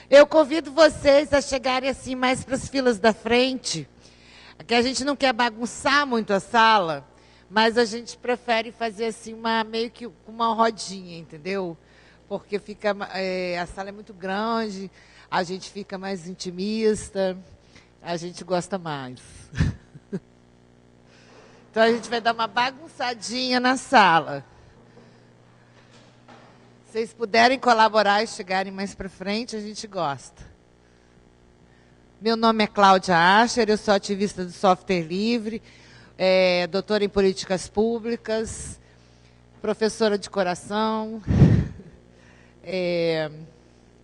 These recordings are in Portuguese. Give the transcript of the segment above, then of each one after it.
Eu convido vocês a chegarem assim mais para as filas da frente, que a gente não quer bagunçar muito a sala, mas a gente prefere fazer assim meio que uma rodinha, entendeu? Porque fica, a sala é muito grande, a gente fica mais intimista, a gente gosta mais. Então a gente vai dar uma bagunçadinha na sala. Se vocês puderem colaborar e chegarem mais para frente, a gente gosta. Meu nome é Cláudia Ascher, eu sou ativista do software livre, doutora em políticas públicas, professora de coração,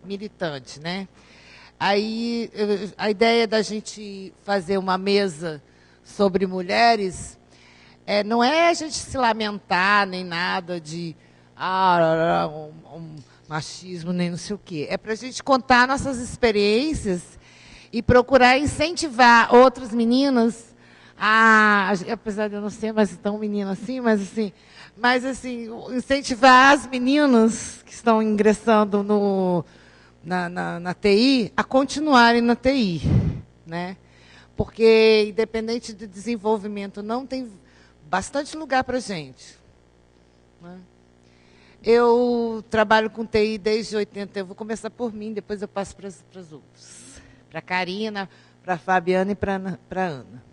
militante, né? Aí, a ideia da gente fazer uma mesa sobre mulheres não é a gente se lamentar, nem nada de machismo, nem não sei o quê. É para a gente contar nossas experiências e procurar incentivar outras meninas apesar de eu não ser mais tão menina assim, mas assim, incentivar as meninas que estão ingressando na TI a continuarem na TI, né? Porque, independente do desenvolvimento, não tem bastante lugar para a gente, né? Eu trabalho com TI desde 80, eu vou começar por mim, depois eu passo para os outros. Para a Karina, para a Fabiana e para a Ana.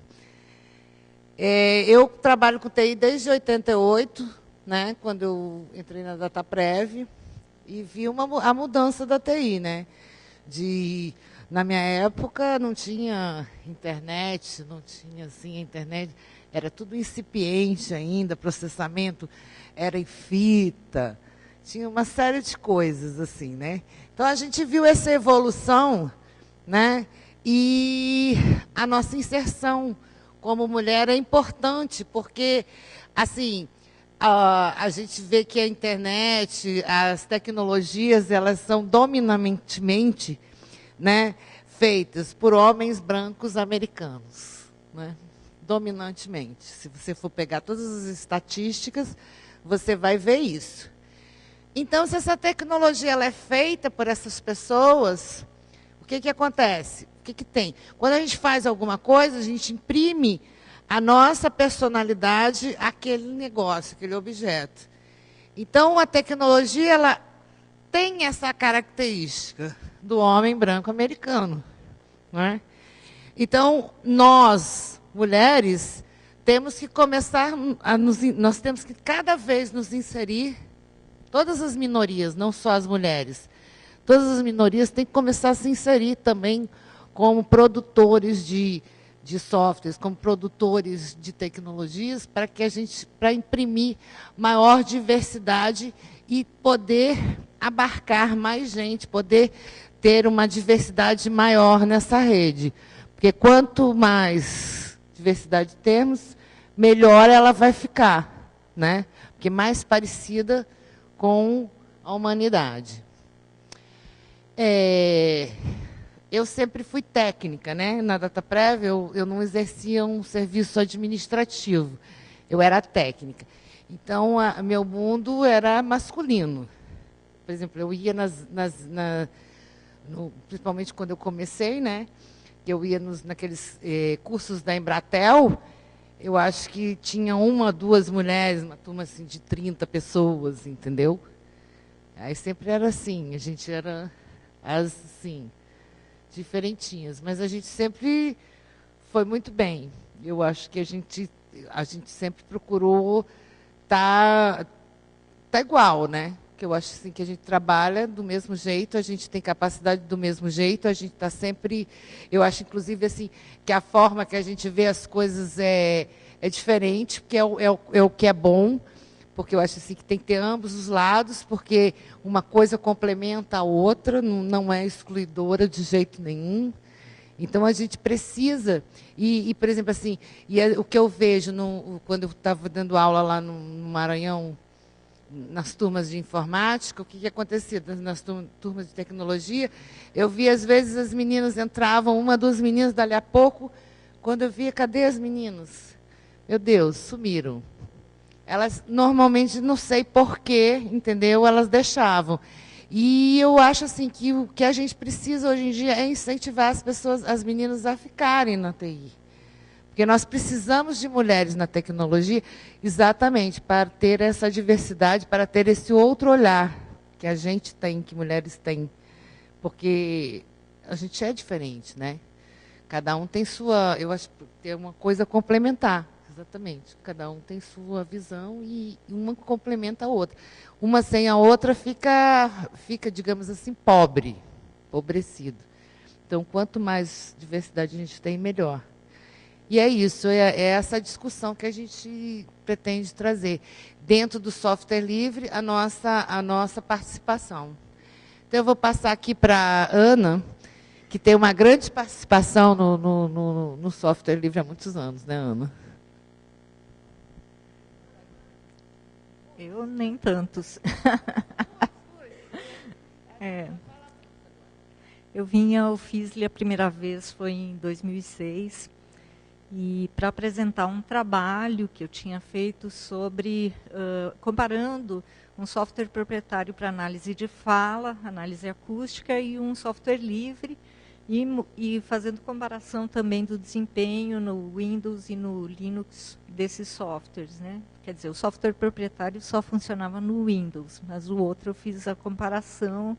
Eu trabalho com TI desde 88, né, quando eu entrei na Dataprev, e vi a mudança da TI, né? Na minha época não tinha internet, não tinha assim, a internet era tudo incipiente ainda, processamento era em fita, tinha uma série de coisas assim, né? Então a gente viu essa evolução, né? E a nossa inserção como mulher é importante, porque assim, a gente vê que a internet, as tecnologias, elas são dominantemente, né, feitas por homens brancos americanos, né? Dominantemente. Se você for pegar todas as estatísticas, você vai ver isso. Então, se essa tecnologia ela é feita por essas pessoas, o que acontece? O que tem? Quando a gente faz alguma coisa, a gente imprime a nossa personalidade àquele negócio, aquele objeto. Então, a tecnologia ela tem essa característica do homem branco americano, não é? Então, nós, mulheres, temos que começar nós temos que cada vez nos inserir, todas as minorias, não só as mulheres, todas as minorias têm que começar a se inserir também como produtores de softwares, como produtores de tecnologias, para imprimir maior diversidade e poder abarcar mais gente, poder ter uma diversidade maior nessa rede. Porque quanto mais diversidade temos, melhor ela vai ficar, né? Porque mais parecida com a humanidade. Eu sempre fui técnica, né? Na Dataprev, eu não exercia um serviço administrativo, eu era técnica. Então, meu mundo era masculino. Por exemplo, eu ia principalmente quando eu comecei, né? Eu ia naqueles cursos da Embratel, eu acho que tinha uma, duas mulheres, uma turma assim, de 30 pessoas, entendeu? Aí sempre era assim, a gente era assim, diferentinhas, mas a gente sempre foi muito bem. Eu acho que a gente sempre procurou tá igual, né? Que eu acho assim, que a gente trabalha do mesmo jeito, a gente tem capacidade do mesmo jeito, a gente está sempre... Eu acho, inclusive, assim, que a forma que a gente vê as coisas é diferente, porque é o que é bom, porque eu acho assim, que tem que ter ambos os lados, porque uma coisa complementa a outra, não é excluidora de jeito nenhum. Então, a gente precisa... por exemplo, assim, o que eu vejo quando eu estava dando aula lá no Maranhão, nas turmas de informática, o que acontecia nas turmas de tecnologia, eu via, às vezes, as meninas entravam, uma, duas meninas, dali a pouco, quando eu via, cadê as meninas? Meu Deus, sumiram. Elas, normalmente, não sei porquê, entendeu? Elas deixavam. E eu acho assim que o que a gente precisa hoje em dia é incentivar as pessoas, as meninas a ficarem na TI. Porque nós precisamos de mulheres na tecnologia exatamente para ter essa diversidade, para ter esse outro olhar que a gente tem, que mulheres têm. Porque a gente é diferente, né? Cada um tem sua, eu acho que tem uma coisa complementar, exatamente. Cada um tem sua visão e uma complementa a outra. Uma sem a outra fica, digamos assim, pobre, empobrecido. Então, quanto mais diversidade a gente tem, melhor. E é isso, é essa discussão que a gente pretende trazer. Dentro do software livre, a nossa participação. Então, eu vou passar aqui para a Ana, que tem uma grande participação no software livre há muitos anos, né, Ana? Eu nem tantos. Eu vim ao FISLE a primeira vez, foi em 2006, e para apresentar um trabalho que eu tinha feito sobre, comparando um software proprietário para análise de fala, análise acústica, e um software livre, e fazendo comparação também do desempenho no Windows e no Linux desses softwares, né? Quer dizer, o software proprietário só funcionava no Windows, mas o outro eu fiz a comparação,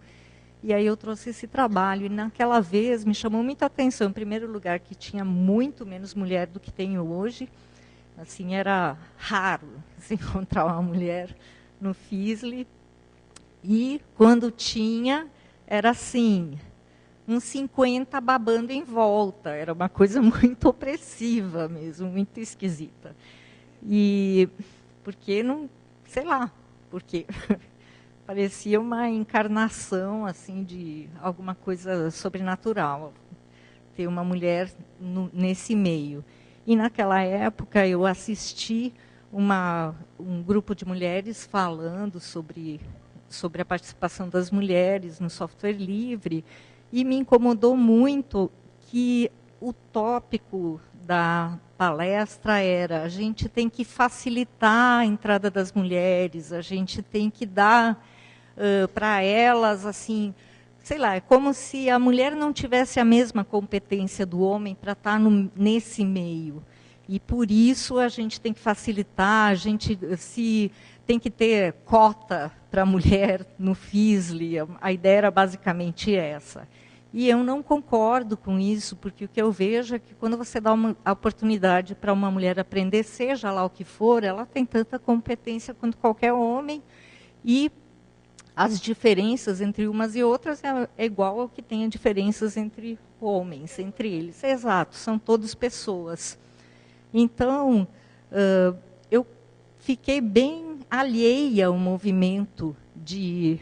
e aí eu trouxe esse trabalho. E naquela vez me chamou muita atenção, em primeiro lugar, que tinha muito menos mulher do que tem hoje. Assim, era raro se encontrar uma mulher no FISLE. E quando tinha, era assim, uns 50 babando em volta. Era uma coisa muito opressiva mesmo, muito esquisita. E porque não, sei lá, porque parecia uma encarnação assim de alguma coisa sobrenatural ter uma mulher nesse meio. E naquela época eu assisti um grupo de mulheres falando sobre a participação das mulheres no software livre, e me incomodou muito que o tópico da palestra era: a gente tem que facilitar a entrada das mulheres, a gente tem que dar para elas, assim, sei lá, é como se a mulher não tivesse a mesma competência do homem para estar nesse meio. E por isso a gente tem que facilitar, a gente tem que ter cota para a mulher no FISLE, a ideia era basicamente essa. E eu não concordo com isso, porque o que eu vejo é que quando você dá uma oportunidade para uma mulher aprender, seja lá o que for, ela tem tanta competência quanto qualquer homem, e as diferenças entre umas e outras é igual ao que tem diferenças entre homens, entre eles. É exato, são todos pessoas. Então, eu fiquei bem alheia ao movimento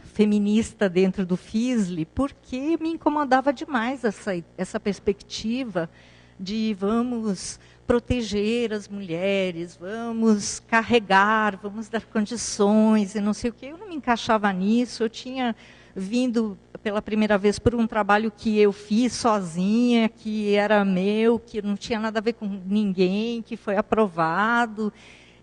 feminista dentro do FISLE, porque me incomodava demais essa perspectiva de vamos proteger as mulheres, vamos carregar, vamos dar condições e não sei o quê. Eu não me encaixava nisso, eu tinha vindo pela primeira vez por um trabalho que eu fiz sozinha, que era meu, que não tinha nada a ver com ninguém, que foi aprovado.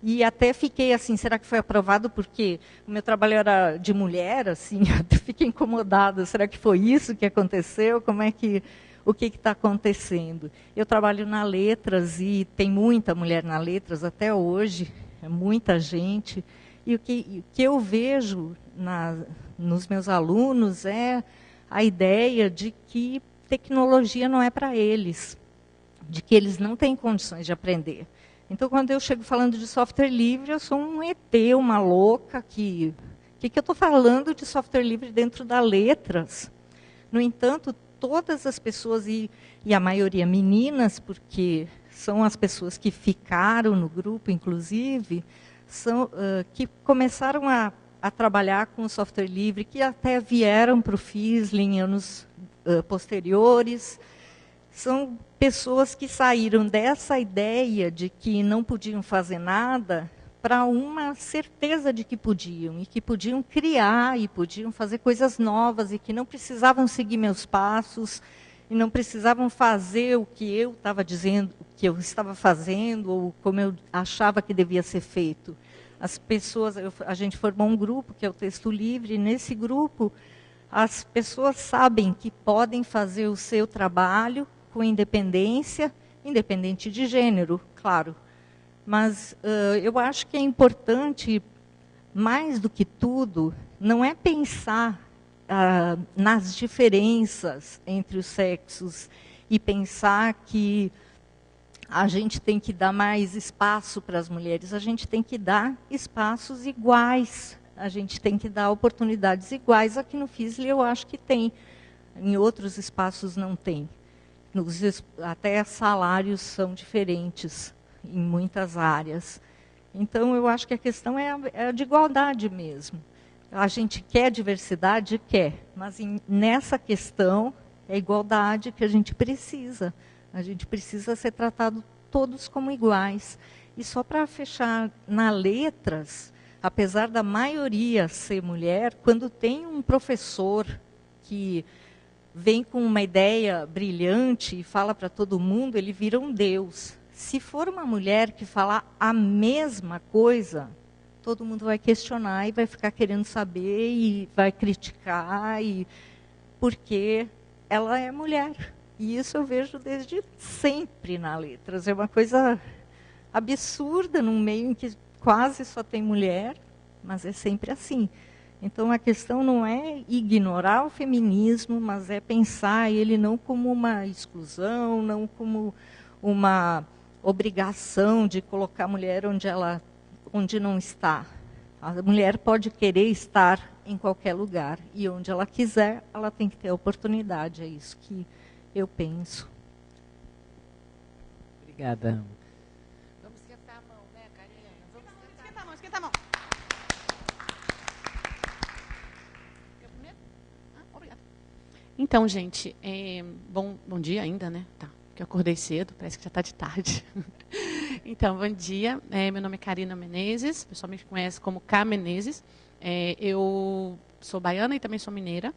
E até fiquei assim, será que foi aprovado porque o meu trabalho era de mulher? Assim, até fiquei incomodada, será que foi isso que aconteceu? O que está acontecendo? Eu trabalho na Letras e tem muita mulher na Letras até hoje, é muita gente. E o que eu vejo nos meus alunos é a ideia de que tecnologia não é para eles, de que eles não têm condições de aprender. Então, quando eu chego falando de software livre, eu sou um ET, uma louca, que eu estou falando de software livre dentro da Letras? No entanto, todas as pessoas, e a maioria meninas, porque são as pessoas que ficaram no grupo, inclusive, que começaram a trabalhar com o software livre, que até vieram para o FISLE em anos posteriores. São pessoas que saíram dessa ideia de que não podiam fazer nada para uma certeza de que podiam, e que podiam criar, e podiam fazer coisas novas, e que não precisavam seguir meus passos, e não precisavam fazer o que eu estava dizendo, o que eu estava fazendo, ou como eu achava que devia ser feito. As pessoas, a gente formou um grupo, que é o Texto Livre, e nesse grupo as pessoas sabem que podem fazer o seu trabalho com independência, independente de gênero, claro. Mas eu acho que é importante, mais do que tudo, não é pensar nas diferenças entre os sexos e pensar que a gente tem que dar mais espaço para as mulheres. A gente tem que dar espaços iguais. A gente tem que dar oportunidades iguais. Aqui no FISLE eu acho que tem. Em outros espaços não tem. Até salários são diferentes em muitas áreas. Então, eu acho que a questão é a de igualdade mesmo. A gente quer diversidade? Quer. Mas nessa questão, é a igualdade que a gente precisa. A gente precisa ser tratado todos como iguais. E só para fechar, na letras, apesar da maioria ser mulher, quando tem um professor que vem com uma ideia brilhante e fala para todo mundo, ele vira um deus. Se for uma mulher que falar a mesma coisa, todo mundo vai questionar e vai ficar querendo saber e vai criticar, porque ela é mulher. E isso eu vejo desde sempre na letras. É uma coisa absurda num meio em que quase só tem mulher, mas é sempre assim. Então, a questão não é ignorar o feminismo, mas é pensar ele não como uma exclusão, não como uma obrigação de colocar a mulher onde não está. A mulher pode querer estar em qualquer lugar, e onde ela quiser, ela tem que ter a oportunidade. É isso que eu penso. Obrigada. Vamos esquentar a mão, né, Karina? Vamos Esquenta a mão, esquenta a mão. Eu primeiro? Obrigada. Então, gente, bom dia ainda, né? Tá, porque eu acordei cedo, parece que já está de tarde. Então, bom dia. Meu nome é Karina Menezes, o pessoal me conhece como K. Menezes. Eu sou baiana e também sou mineira.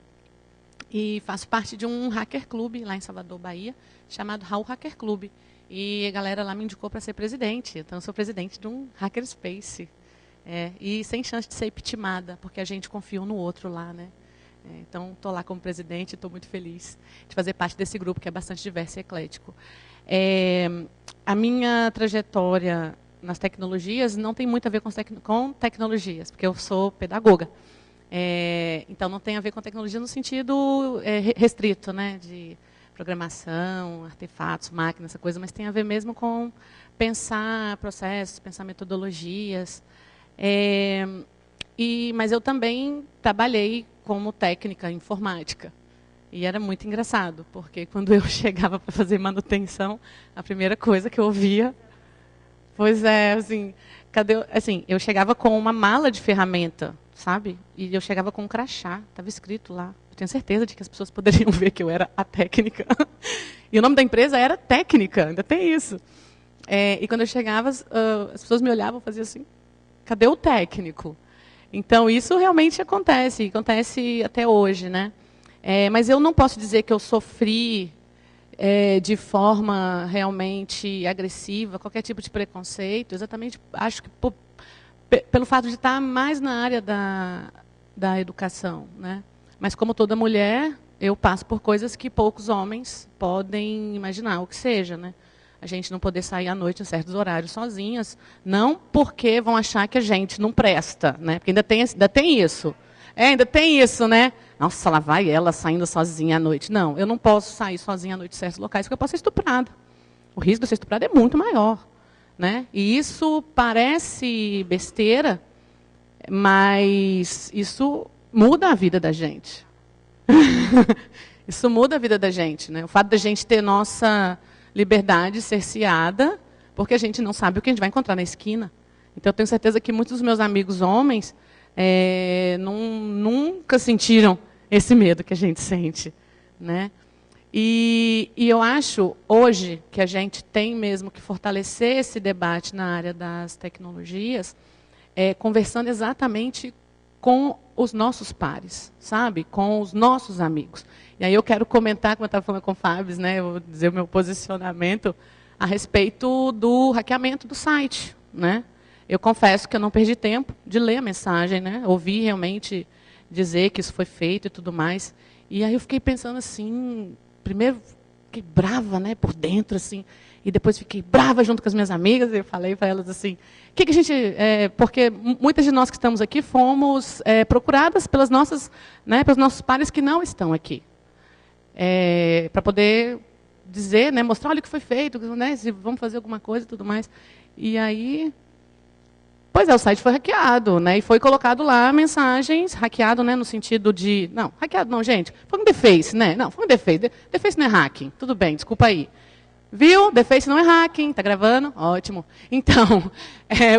E faço parte de um hacker clube lá em Salvador, Bahia, chamado Raul Hacker Clube. E a galera lá me indicou para ser presidente. Então, eu sou presidente de um hackerspace. E sem chance de ser epitimada, porque a gente confia um no outro lá, né? Então, estou lá como presidente e estou muito feliz de fazer parte desse grupo, que é bastante diverso e eclético. A minha trajetória nas tecnologias não tem muito a ver com tecnologias, porque eu sou pedagoga. Então, não tem a ver com tecnologia no sentido restrito, né, de programação, artefatos, máquinas, essa coisa, mas tem a ver mesmo com pensar processos, pensar metodologias. Mas eu também trabalhei como técnica informática. E era muito engraçado, porque quando eu chegava para fazer manutenção, a primeira coisa que eu ouvia... Pois é, assim, eu chegava com uma mala de ferramenta, sabe? E eu chegava com um crachá, estava escrito lá. Eu tenho certeza de que as pessoas poderiam ver que eu era a técnica. E o nome da empresa era Técnica, ainda tem isso. E quando eu chegava, as pessoas me olhavam e faziam assim, cadê o técnico? Então, isso realmente acontece até hoje, né? Mas eu não posso dizer que eu sofri de forma realmente agressiva, qualquer tipo de preconceito, exatamente, acho que pelo fato de estar mais na área da educação, né? Mas como toda mulher, eu passo por coisas que poucos homens podem imaginar, o que seja, né? A gente não poder sair à noite em certos horários sozinhas, não porque vão achar que a gente não presta, né? Porque ainda tem isso. Ainda tem isso, né? Nossa, lá vai ela saindo sozinha à noite. Não, eu não posso sair sozinha à noite em certos locais, porque eu posso ser estuprada. O risco de ser estuprada é muito maior, né? E isso parece besteira, mas isso muda a vida da gente. Isso muda a vida da gente, né? O fato da gente ter nossa liberdade cerceada, porque a gente não sabe o que a gente vai encontrar na esquina. Então, eu tenho certeza que muitos dos meus amigos homens nunca sentiram esse medo que a gente sente, né? E eu acho, hoje, que a gente tem mesmo que fortalecer esse debate na área das tecnologias, conversando exatamente com os nossos pares, sabe? Com os nossos amigos. E aí eu quero comentar, como eu estava falando com o Fábio, né? Eu vou dizer o meu posicionamento a respeito do hackeamento do site, né? Eu confesso que eu não perdi tempo de ler a mensagem, né? Ouvi realmente dizer que isso foi feito e tudo mais. E aí eu fiquei pensando assim, primeiro fiquei brava, né, por dentro, assim, e depois fiquei brava junto com as minhas amigas, e eu falei para elas assim, que a gente, porque muitas de nós que estamos aqui fomos procuradas pelas nossas, né, pelos nossos pares que não estão aqui, para poder dizer, né, mostrar, olha o que foi feito, né, se vamos fazer alguma coisa e tudo mais. E aí, pois o site foi hackeado, né, e foi colocado lá mensagens, hackeado, né, no sentido de, não, hackeado não, gente, foi um deface, né, não, foi um deface, deface não é hacking, tudo bem, desculpa aí. Viu? Deface não é hacking, tá gravando? Ótimo. Então,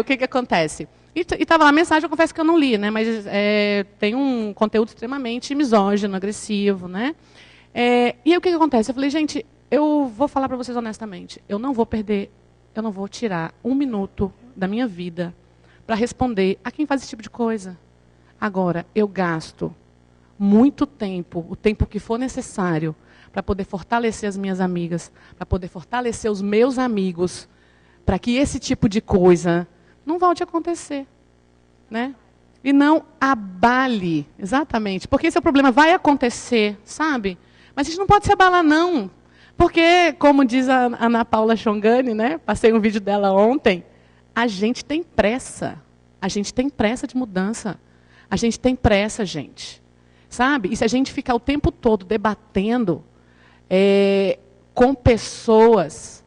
o que acontece? E estava lá a mensagem, eu confesso que eu não li, né, mas tem um conteúdo extremamente misógino, agressivo, né. E aí o que acontece? Eu falei, gente, eu vou falar para vocês honestamente, eu não vou tirar 1 minuto da minha vida para responder a quem faz esse tipo de coisa. Agora, eu gasto muito tempo, o tempo que for necessário, para poder fortalecer as minhas amigas, para poder fortalecer os meus amigos, para que esse tipo de coisa não volte a acontecer, né? E não abale, exatamente, porque esse é o problema, vai acontecer, sabe? Mas a gente não pode se abalar, não. Porque, como diz a Ana Paula Chongani, né? Passei um vídeo dela ontem, a gente tem pressa. A gente tem pressa de mudança. A gente tem pressa, gente. Sabe? E se a gente ficar o tempo todo debatendo com pessoas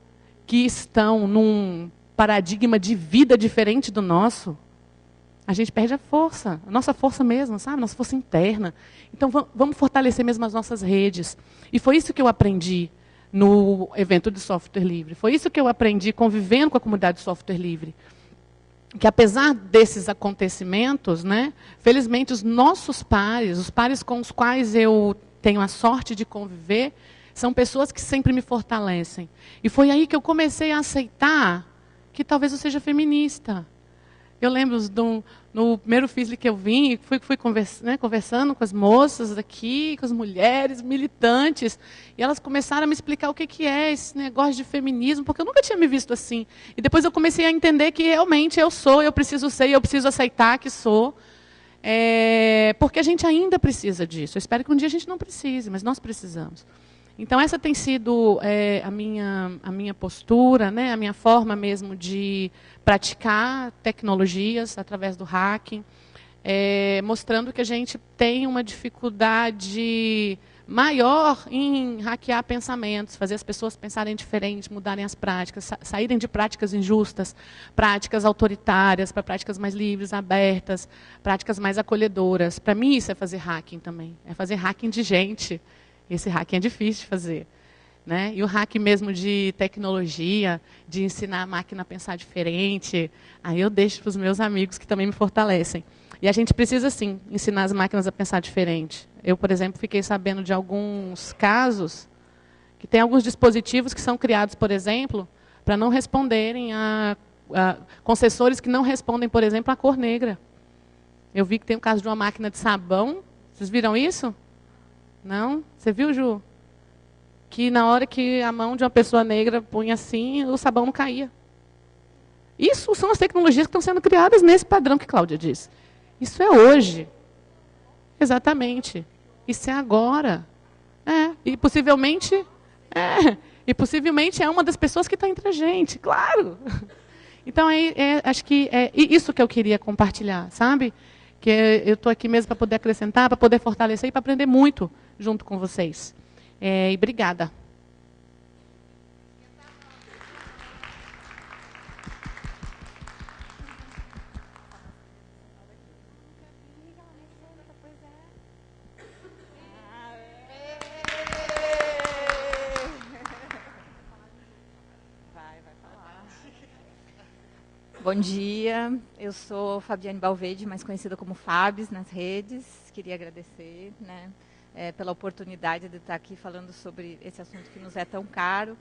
que estão num paradigma de vida diferente do nosso, a gente perde a força, a nossa força mesmo, sabe? Nossa força interna. Então, vamos fortalecer mesmo as nossas redes. E foi isso que eu aprendi no evento de software livre. Foi isso que eu aprendi convivendo com a comunidade de software livre. Que apesar desses acontecimentos, né, felizmente os nossos pares, os pares com os quais eu tenho a sorte de conviver, são pessoas que sempre me fortalecem. E foi aí que eu comecei a aceitar que talvez eu seja feminista. Eu lembro no primeiro FISLE que eu vim, fui conversando com as moças aqui, com as mulheres militantes, e elas começaram a me explicar o que é esse negócio de feminismo, porque eu nunca tinha me visto assim. E depois eu comecei a entender que realmente eu preciso ser, eu preciso aceitar que sou, porque a gente ainda precisa disso. Eu espero que um dia a gente não precise, mas nós precisamos. Então, essa tem sido a minha postura, né, a minha forma mesmo de praticar tecnologias através do hacking, mostrando que a gente tem uma dificuldade maior em hackear pensamentos, fazer as pessoas pensarem diferente, mudarem as práticas, saírem de práticas injustas, práticas autoritárias, para práticas mais livres, abertas, práticas mais acolhedoras. Para mim, isso é fazer hacking também, é fazer hacking de gente. Esse hacking é difícil de fazer, né? E o hacking mesmo de tecnologia, de ensinar a máquina a pensar diferente, aí eu deixo para os meus amigos que também me fortalecem. E a gente precisa, sim, ensinar as máquinas a pensar diferente. Eu, por exemplo, fiquei sabendo de alguns casos que tem alguns dispositivos que são criados, por exemplo, para não responderem concessores que não respondem, por exemplo, à cor negra. Eu vi que tem o caso de uma máquina de sabão. Vocês viram isso? Não? Você viu, Ju? Que na hora que a mão de uma pessoa negra punha assim, o sabão não caía. Isso são as tecnologias que estão sendo criadas nesse padrão que Cláudia disse. Isso é hoje. Exatamente. Isso é agora. E possivelmente é uma das pessoas que está entre a gente, claro. Então, acho que é isso que eu queria compartilhar, sabe? Que eu estou aqui mesmo para poder acrescentar, para poder fortalecer e para aprender muito junto com vocês. E obrigada. Bom dia, eu sou Fabiane Balvede, mais conhecida como Fabs nas redes. Queria agradecer, né, pela oportunidade de estar aqui falando sobre esse assunto que nos é tão caro.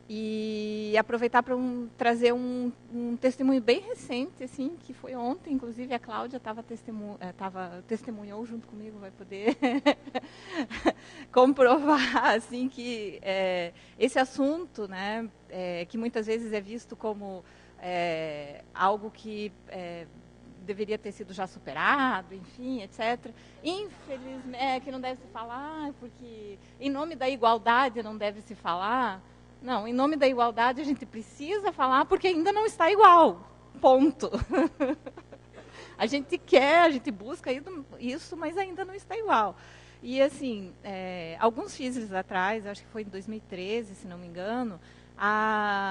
E aproveitar para trazer um testemunho bem recente, assim, que foi ontem, inclusive a Cláudia testemunhou junto comigo, vai poder comprovar assim, que esse assunto, né, que muitas vezes é visto como algo que deveria ter sido já superado, enfim, etc. Infelizmente, que não deve se falar, porque em nome da igualdade não deve se falar. Não, em nome da igualdade a gente precisa falar porque ainda não está igual. Ponto. A gente quer, a gente busca isso, mas ainda não está igual. E, assim, alguns meses atrás, acho que foi em 2013, se não me engano,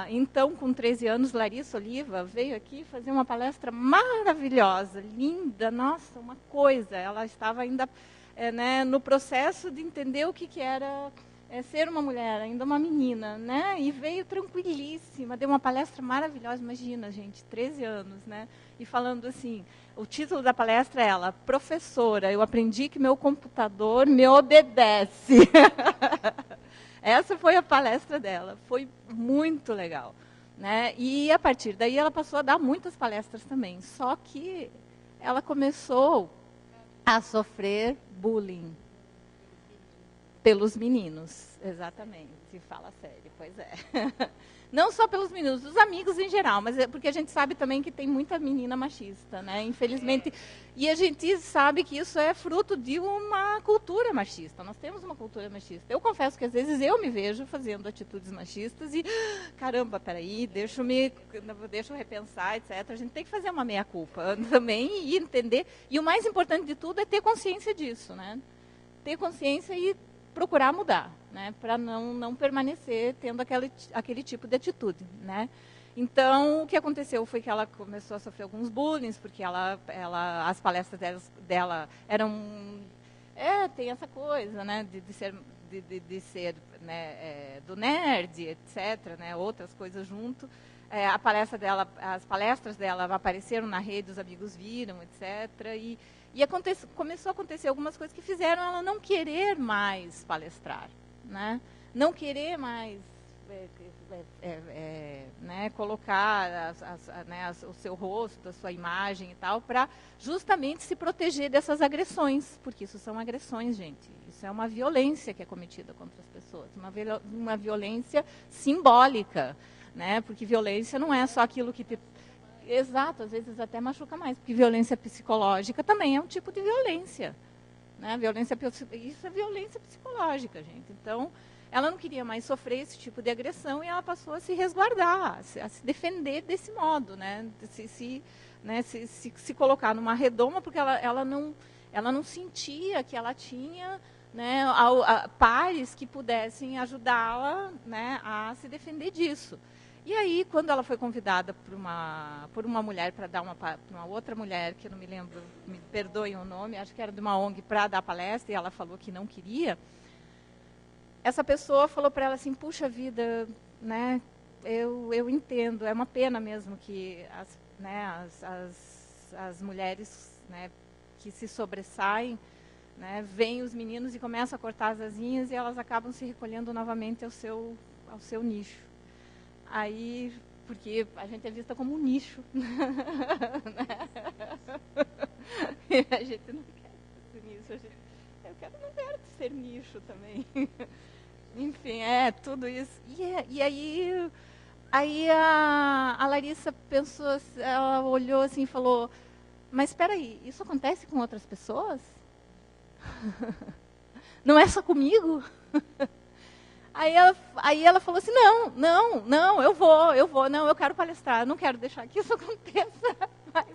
então, com 13 anos, Larissa Oliva veio aqui fazer uma palestra maravilhosa, linda, nossa, uma coisa. Ela estava ainda né, no processo de entender o que era ser uma mulher, ainda uma menina, né? E veio tranquilíssima, deu uma palestra maravilhosa, imagina, gente, 13 anos, né? E falando assim, o título da palestra é ela, professora, eu aprendi que meu computador me obedece. Essa foi a palestra dela, foi muito legal, né? E a partir daí ela passou a dar muitas palestras também, só que ela começou a sofrer bullying pelos meninos, exatamente, fala sério, pois é. Não só pelos meninos, dos amigos em geral, mas porque a gente sabe também que tem muita menina machista, né? Infelizmente. E a gente sabe que isso é fruto de uma cultura machista. Nós temos uma cultura machista. Eu confesso que às vezes eu me vejo fazendo atitudes machistas e, caramba, peraí, deixa eu repensar, etc. A gente tem que fazer uma meia-culpa também e entender. E o mais importante de tudo é ter consciência disso, né? Ter consciência e procurar mudar, né, para não permanecer tendo aquele tipo de atitude, né. Então, o que aconteceu foi que ela começou a sofrer alguns bullying, porque as palestras dela eram... tem essa coisa, né, de ser né, do nerd, etc., né, outras coisas junto. As palestras dela apareceram na rede, os amigos viram, etc., e começou a acontecer algumas coisas que fizeram ela não querer mais palestrar, né? Não querer mais né, colocar o seu rosto, a sua imagem e tal, para justamente se proteger dessas agressões, porque isso são agressões, gente. Isso é uma violência que é cometida contra as pessoas, uma violência simbólica, né? Porque violência não é só aquilo que te... Exato, às vezes até machuca mais, porque violência psicológica também é um tipo de violência, né? Isso é violência psicológica, gente. Então, ela não queria mais sofrer esse tipo de agressão e ela passou a se resguardar, a se defender desse modo, né? Se colocar numa redoma, porque ela não sentia que ela tinha, né, pares que pudessem ajudá-la, né, a se defender disso. E aí, quando ela foi convidada por uma mulher para dar uma outra mulher, que eu não me lembro, me perdoem o nome, acho que era de uma ONG, para dar palestra, e ela falou que não queria, essa pessoa falou para ela assim, puxa vida, né, eu entendo, é uma pena mesmo que as mulheres, né, que se sobressaem, né, veem os meninos e começam a cortar as asinhas e elas acabam se recolhendo novamente ao seu nicho. Aí, porque a gente é vista como um nicho. E a gente não quer ser nicho. Eu não quero ser nicho também. Enfim, tudo isso. E aí a Larissa pensou, ela olhou assim e falou, mas espera aí, isso acontece com outras pessoas? Não é só comigo? Aí ela falou assim, não, eu vou, não, eu quero palestrar, eu não quero deixar que isso aconteça. Mas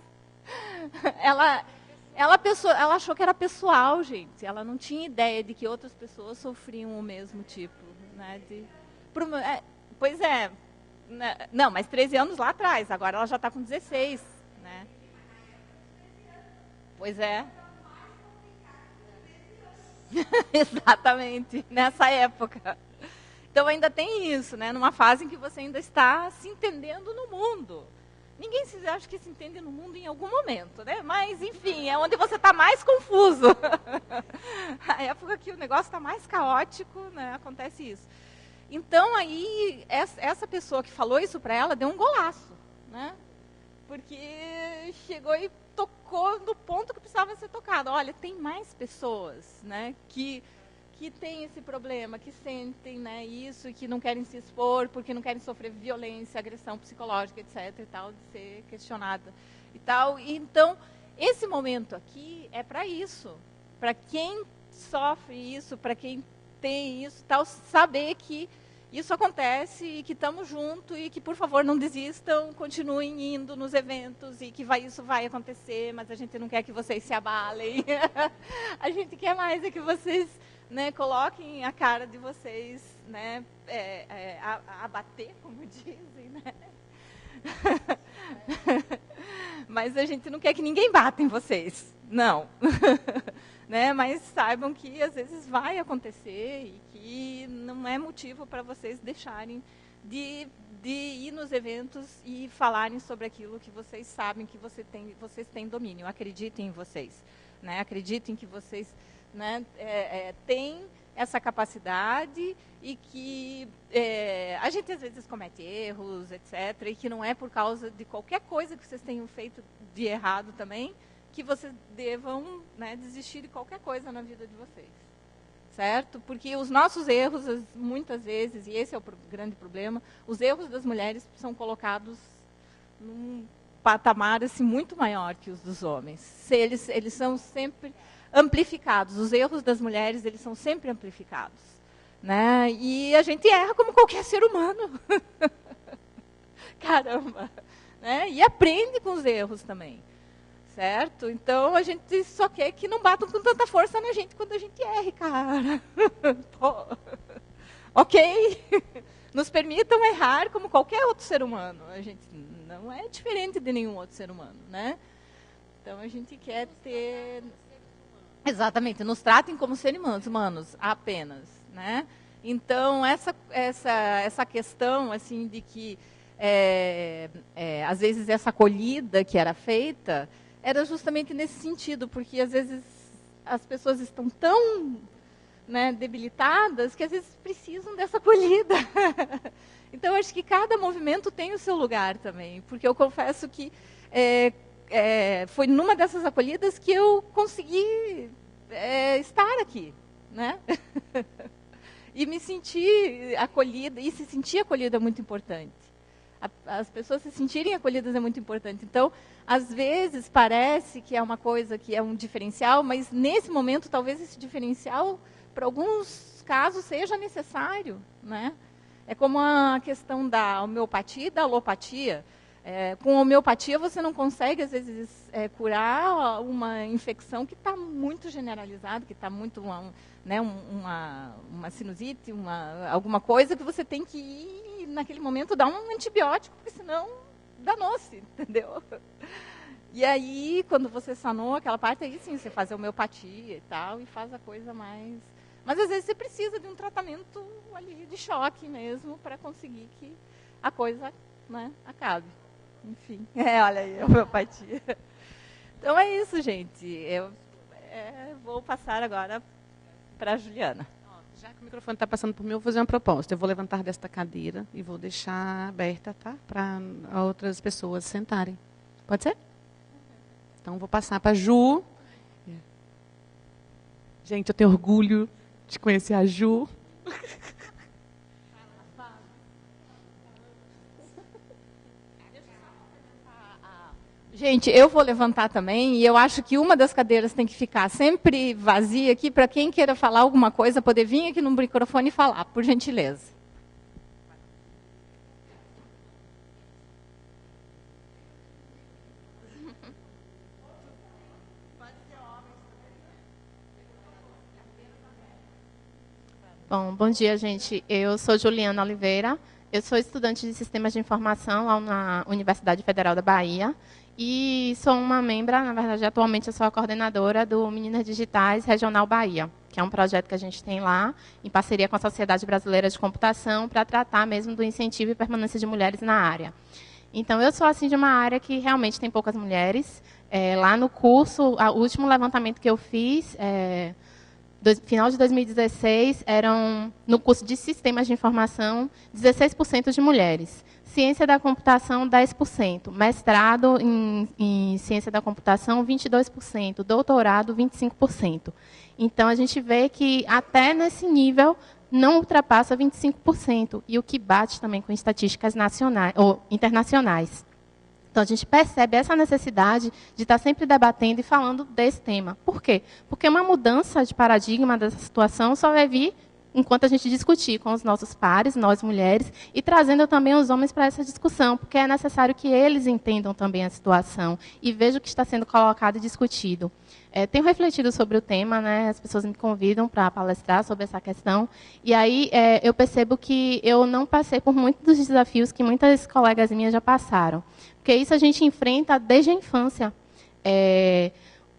ela achou que era pessoal, gente. Ela não tinha ideia de que outras pessoas sofriam o mesmo tipo, né? Pois é, né, não, mas 13 anos lá atrás, agora ela já está com 16, né? Pois é. Exatamente, nessa época. Então ainda tem isso, né? Numa fase em que você ainda está se entendendo no mundo. Ninguém acha que se entende no mundo em algum momento, né? Mas, enfim, é onde você está mais confuso. A época que o negócio está mais caótico, né? Acontece isso. Então aí, essa pessoa que falou isso para ela deu um golaço, né? Porque chegou e tocou no ponto que precisava ser tocado. Olha, tem mais pessoas, né, que têm esse problema, que sentem, né, isso e que não querem se expor porque não querem sofrer violência, agressão psicológica, etc. e tal, de ser questionada. e tal. Então, esse momento aqui é para isso. Para quem sofre isso, para quem tem isso, tal, saber que isso acontece e que estamos juntos e que, por favor, não desistam, continuem indo nos eventos e que isso vai acontecer, mas a gente não quer que vocês se abalem. A gente quer mais é que vocês, né, coloquem a cara de vocês, né, a bater, como dizem, né? Mas a gente não quer que ninguém bata em vocês, não. Né? Mas saibam que às vezes vai acontecer e que não é motivo para vocês deixarem de ir nos eventos e falarem sobre aquilo que vocês sabem que vocês têm domínio. Acreditem em vocês, né? Acreditem que vocês, né, têm essa capacidade e que a gente às vezes comete erros, etc., e que não é por causa de qualquer coisa que vocês tenham feito de errado também que vocês devam, né, desistir de qualquer coisa na vida de vocês, certo? Porque os nossos erros, muitas vezes, e esse é o grande problema, os erros das mulheres são colocados num patamar assim, muito maior que os dos homens. Eles são sempre amplificados, os erros das mulheres eles são sempre amplificados, né? E a gente erra como qualquer ser humano. Caramba! Né? E aprende com os erros também. Certo? Então, a gente só quer que não batam com tanta força na gente quando a gente erre, cara. Ok? Nos permitam errar como qualquer outro ser humano. A gente não é diferente de nenhum outro ser humano, né? Então, a gente quer ter... Exatamente, nos tratem como seres humanos, apenas, né? Então, essa questão, assim, de que, às vezes, essa acolhida que era feita... era justamente nesse sentido, porque às vezes as pessoas estão tão, né, debilitadas que às vezes precisam dessa acolhida. Então, acho que cada movimento tem o seu lugar também, porque eu confesso que foi numa dessas acolhidas que eu consegui estar aqui, né? E me sentir acolhida, e se sentir acolhida é muito importante. As pessoas se sentirem acolhidas é muito importante. Então, às vezes, parece que é uma coisa que é um diferencial, mas, nesse momento, talvez esse diferencial, para alguns casos, seja necessário, né? É como a questão da homeopatia e da alopatia. Com homeopatia, você não consegue, às vezes, curar uma infecção que está muito generalizada, que está muito... uma sinusite, alguma coisa que você tem que ir, naquele momento, dar um antibiótico, porque senão danou-se, entendeu? E aí, quando você sanou aquela parte, aí sim, você faz a homeopatia e tal, e faz a coisa mais... Mas, às vezes, você precisa de um tratamento ali de choque mesmo, para conseguir que a coisa, né, acabe. Enfim, olha aí, a homeopatia. Então, é isso, gente. Eu vou passar agora para a Juliana. Já que o microfone está passando por mim, eu vou fazer uma proposta. Eu vou levantar desta cadeira e vou deixar aberta, tá? Para outras pessoas sentarem. Pode ser? Então, vou passar para a Ju. Gente, eu tenho orgulho de conhecer a Ju. Gente, eu vou levantar também, e eu acho que uma das cadeiras tem que ficar sempre vazia aqui, para quem queira falar alguma coisa, poder vir aqui no microfone e falar, por gentileza. Bom dia, gente. Eu sou Juliana Oliveira, eu sou estudante de Sistemas de Informação lá na Universidade Federal da Bahia. E sou uma membra, na verdade, atualmente eu sou a coordenadora do Meninas Digitais Regional Bahia, que é um projeto que a gente tem lá, em parceria com a Sociedade Brasileira de Computação, para tratar mesmo do incentivo e permanência de mulheres na área. Então, eu sou assim de uma área que realmente tem poucas mulheres. Lá no curso, o último levantamento que eu fiz, final de 2016, eram, no curso de Sistemas de Informação, 16% de mulheres. Ciência da computação, 10%. Mestrado em ciência da computação, 22%. Doutorado, 25%. Então, a gente vê que, até nesse nível, não ultrapassa 25%. E o que bate também com estatísticas nacionais, ou internacionais. Então, a gente percebe essa necessidade de estar sempre debatendo e falando desse tema. Por quê? Porque uma mudança de paradigma dessa situação só vai vir enquanto a gente discutir com os nossos pares, nós mulheres, e trazendo também os homens para essa discussão, porque é necessário que eles entendam também a situação e vejam o que está sendo colocado e discutido. Tenho refletido sobre o tema, né? As pessoas me convidam para palestrar sobre essa questão, e aí eu percebo que eu não passei por muitos dos desafios que muitas colegas minhas já passaram. Porque isso a gente enfrenta desde a infância.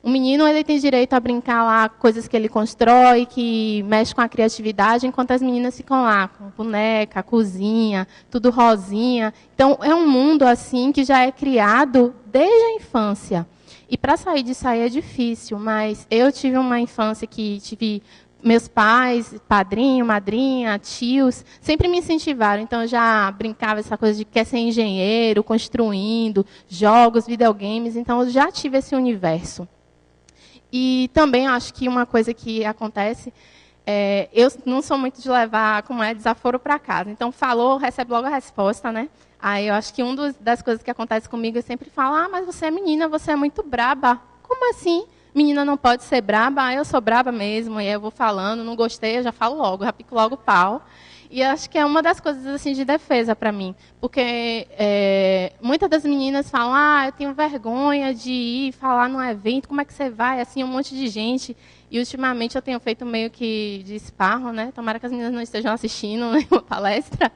O menino ele tem direito a brincar lá coisas que ele constrói, que mexe com a criatividade, enquanto as meninas ficam lá com boneca, cozinha, tudo rosinha. Então, é um mundo assim que já é criado desde a infância. E para sair disso aí é difícil, mas eu tive uma infância que tive meus pais, padrinho, madrinha, tios, sempre me incentivaram. Então, eu já brincava essa coisa de quer ser engenheiro, construindo, jogos, videogames. Então, eu já tive esse universo. E também acho que uma coisa que acontece, eu não sou muito de levar, desaforo para casa. Então, falou, recebe logo a resposta, né? Aí eu acho que uma das coisas que acontece comigo, eu sempre falo, mas você é menina, você é muito braba. Como assim? Menina não pode ser braba? Eu sou braba mesmo, e aí eu vou falando, não gostei, eu já falo logo, já pico logo o pau. E acho que é uma das coisas assim de defesa para mim, porque muitas das meninas falam, eu tenho vergonha de ir falar num evento, como é que você vai? Assim, um monte de gente. E ultimamente eu tenho feito meio que de esparro, né? Tomara que as meninas não estejam assistindo nenhuma palestra,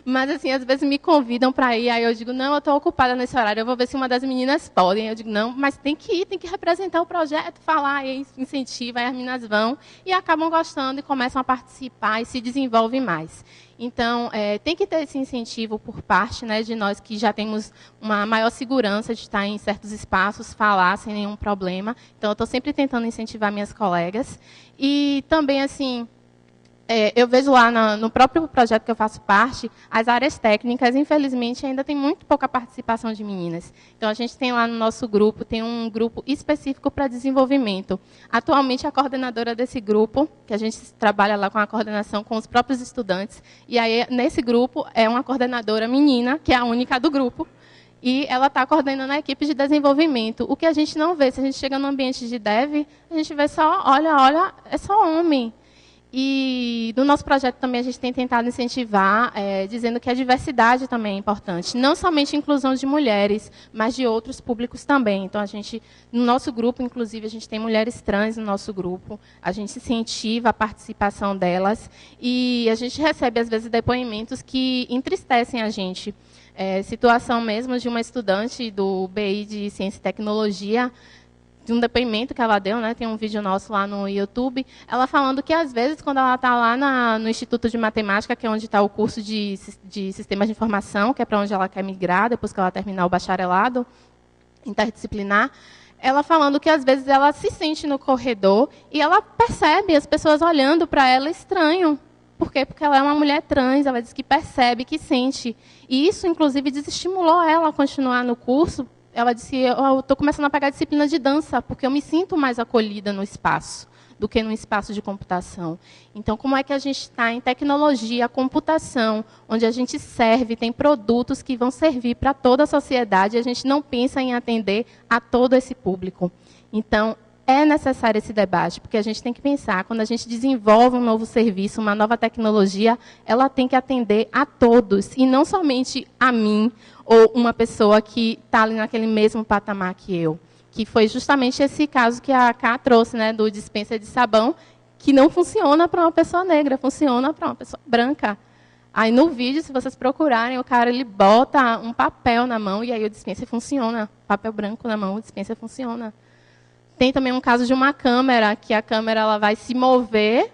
mas assim, às vezes me convidam para ir, aí eu digo, não, eu estou ocupada nesse horário, eu vou ver se uma das meninas pode. Eu digo, não, mas tem que ir, tem que representar o projeto, falar, e incentiva, aí as meninas vão e acabam gostando e começam a participar e se desenvolvem mais. Então, tem que ter esse incentivo por parte, né, de nós que já temos uma maior segurança de estar em certos espaços, falar sem nenhum problema. Então, eu estou sempre tentando incentivar minhas colegas. E também, assim, eu vejo lá no próprio projeto que eu faço parte, as áreas técnicas, infelizmente, ainda tem muito pouca participação de meninas. Então, a gente tem lá no nosso grupo, tem um grupo específico para desenvolvimento. Atualmente, a coordenadora desse grupo, que a gente trabalha lá com a coordenação com os próprios estudantes, e aí, nesse grupo, é uma coordenadora menina, que é a única do grupo, e ela está coordenando a equipe de desenvolvimento. O que a gente não vê, se a gente chega no ambiente de dev, a gente vê só, olha, é só homem. E no nosso projeto também a gente tem tentado incentivar, dizendo que a diversidade também é importante. Não somente a inclusão de mulheres, mas de outros públicos também. Então, no nosso grupo, inclusive, a gente tem mulheres trans no nosso grupo. A gente incentiva a participação delas. E a gente recebe, às vezes, depoimentos que entristecem a gente. Situação mesmo de uma estudante do BI de Ciência e Tecnologia, de um depoimento que ela deu, né? Tem um vídeo nosso lá no YouTube, ela falando que, às vezes, quando ela está lá no Instituto de Matemática, que é onde está o curso de Sistemas de Informação, que é para onde ela quer migrar, depois que ela terminar o bacharelado interdisciplinar, ela falando que, às vezes, ela se sente no corredor e ela percebe as pessoas olhando para ela estranho. Por quê? Porque ela é uma mulher trans, ela diz que percebe, que sente. E isso, inclusive, desestimulou ela a continuar no curso. Ela disse, eu estou começando a pegar disciplina de dança, porque eu me sinto mais acolhida no espaço do que no espaço de computação. Então, como é que a gente está em tecnologia, computação, onde a gente serve, tem produtos que vão servir para toda a sociedade, e a gente não pensa em atender a todo esse público. Então, é necessário esse debate, porque a gente tem que pensar, quando a gente desenvolve um novo serviço, uma nova tecnologia, ela tem que atender a todos, e não somente a mim, ou uma pessoa que está ali naquele mesmo patamar que eu. Que foi justamente esse caso que a Ká trouxe, né, do dispensa de sabão, que não funciona para uma pessoa negra, funciona para uma pessoa branca. Aí, no vídeo, se vocês procurarem, o cara ele bota um papel na mão, e aí o dispensa funciona. Papel branco na mão, o dispensa funciona. Tem também um caso de uma câmera, que a câmera ela vai se mover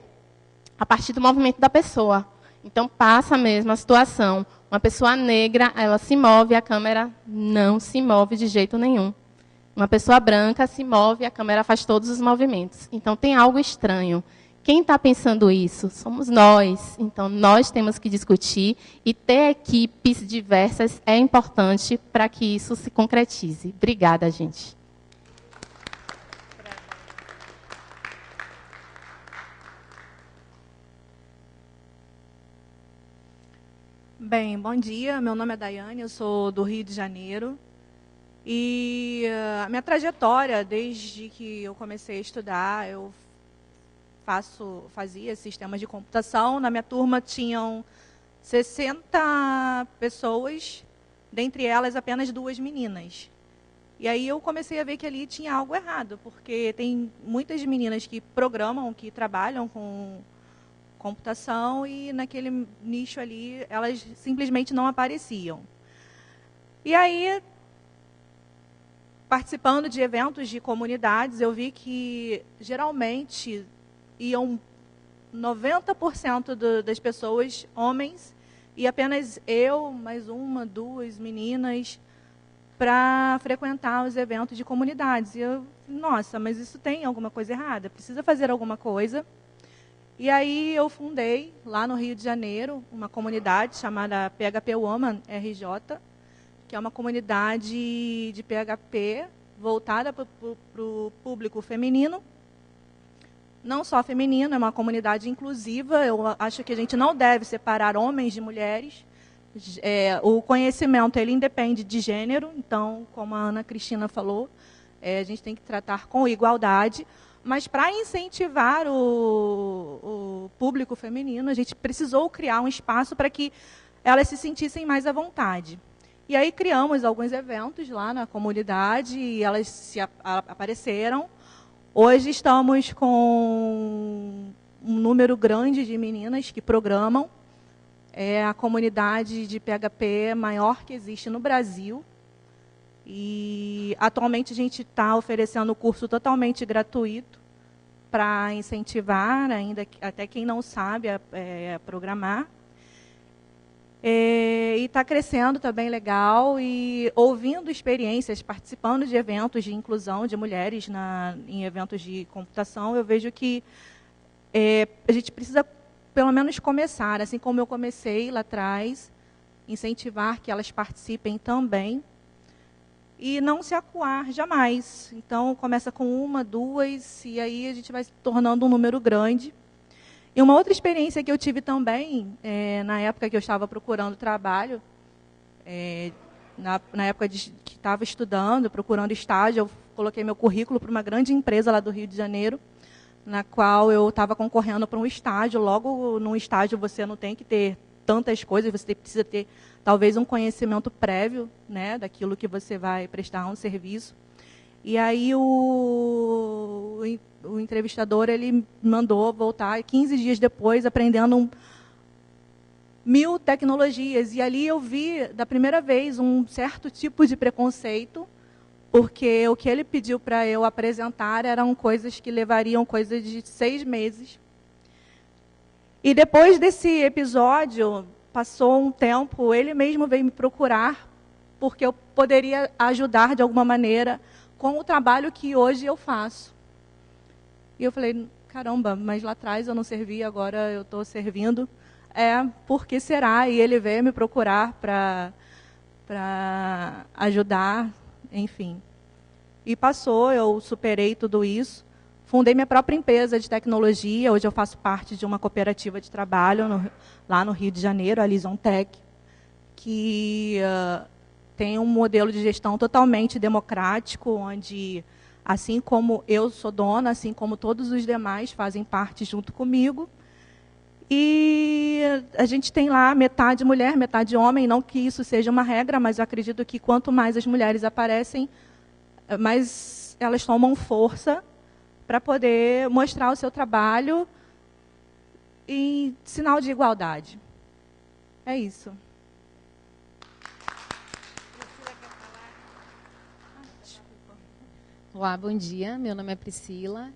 a partir do movimento da pessoa. Então, passa mesmo a situação. Uma pessoa negra, ela se move, a câmera não se move de jeito nenhum. Uma pessoa branca se move, a câmera faz todos os movimentos. Então, tem algo estranho. Quem está pensando isso? Somos nós. Então, nós temos que discutir, e ter equipes diversas é importante para que isso se concretize. Obrigada, gente. Bem, bom dia. Meu nome é Daiane, eu sou do Rio de Janeiro. E a minha trajetória, desde que eu comecei a estudar, eu fazia sistemas de computação. Na minha turma tinham 60 pessoas, dentre elas apenas 2 meninas. E aí eu comecei a ver que ali tinha algo errado, porque tem muitas meninas que programam, que trabalham com computação, e naquele nicho ali elas simplesmente não apareciam. E aí, participando de eventos de comunidades, eu vi que geralmente iam 90% das pessoas, homens, e apenas eu, mais 1, 2 meninas, para frequentar os eventos de comunidades. E eu, nossa, mas isso tem alguma coisa errada, precisa fazer alguma coisa. E aí eu fundei, lá no Rio de Janeiro, uma comunidade chamada PHP Woman RJ, que é uma comunidade de PHP voltada para o público feminino. Não só feminino, é uma comunidade inclusiva. Eu acho que a gente não deve separar homens de mulheres. O conhecimento, ele independe de gênero. Então, como a Ana Cristina falou, a gente tem que tratar com igualdade. Mas, para incentivar o público feminino, a gente precisou criar um espaço para que elas se sentissem mais à vontade. E aí criamos alguns eventos lá na comunidade e elas apareceram. Hoje estamos com um número grande de meninas que programam. É a comunidade de PHP maior que existe no Brasil. E atualmente a gente está oferecendo o curso totalmente gratuito para incentivar ainda até quem não sabe a programar. E está crescendo, está bem legal, e ouvindo experiências, participando de eventos de inclusão de mulheres em eventos de computação, eu vejo que a gente precisa, pelo menos, começar, assim como eu comecei lá atrás, incentivar que elas participem também, e não se acuar jamais. Então, começa com 1, 2, e aí a gente vai se tornando um número grande. E uma outra experiência que eu tive também, na época que eu estava procurando trabalho, na época que estava estudando, procurando estágio, eu coloquei meu currículo para uma grande empresa lá do Rio de Janeiro, na qual eu estava concorrendo para um estágio. Logo, num estágio, você não tem que ter tantas coisas, você precisa ter, talvez, um conhecimento prévio, né, daquilo que você vai prestar um serviço. E aí o entrevistador, ele mandou voltar 15 dias depois, aprendendo 1000 tecnologias. E ali eu vi, da primeira vez, um certo tipo de preconceito, porque o que ele pediu para eu apresentar eram coisas que levariam coisa de 6 meses. E depois desse episódio, passou um tempo, ele mesmo veio me procurar, porque eu poderia ajudar de alguma maneira com o trabalho que hoje eu faço. E eu falei, caramba, mas lá atrás eu não servia, agora eu estou servindo. Por que será? E ele veio me procurar para ajudar, enfim. E passou, eu superei tudo isso. Fundei minha própria empresa de tecnologia. Hoje eu faço parte de uma cooperativa de trabalho lá no Rio de Janeiro, a Lisontec, que tem um modelo de gestão totalmente democrático, onde, assim como eu sou dona, assim como todos os demais fazem parte junto comigo. E a gente tem lá metade mulher, metade homem. Não que isso seja uma regra, mas eu acredito que quanto mais as mulheres aparecem, mais elas tomam força para poder mostrar o seu trabalho em sinal de igualdade. É isso. Olá, bom dia. Meu nome é Priscila,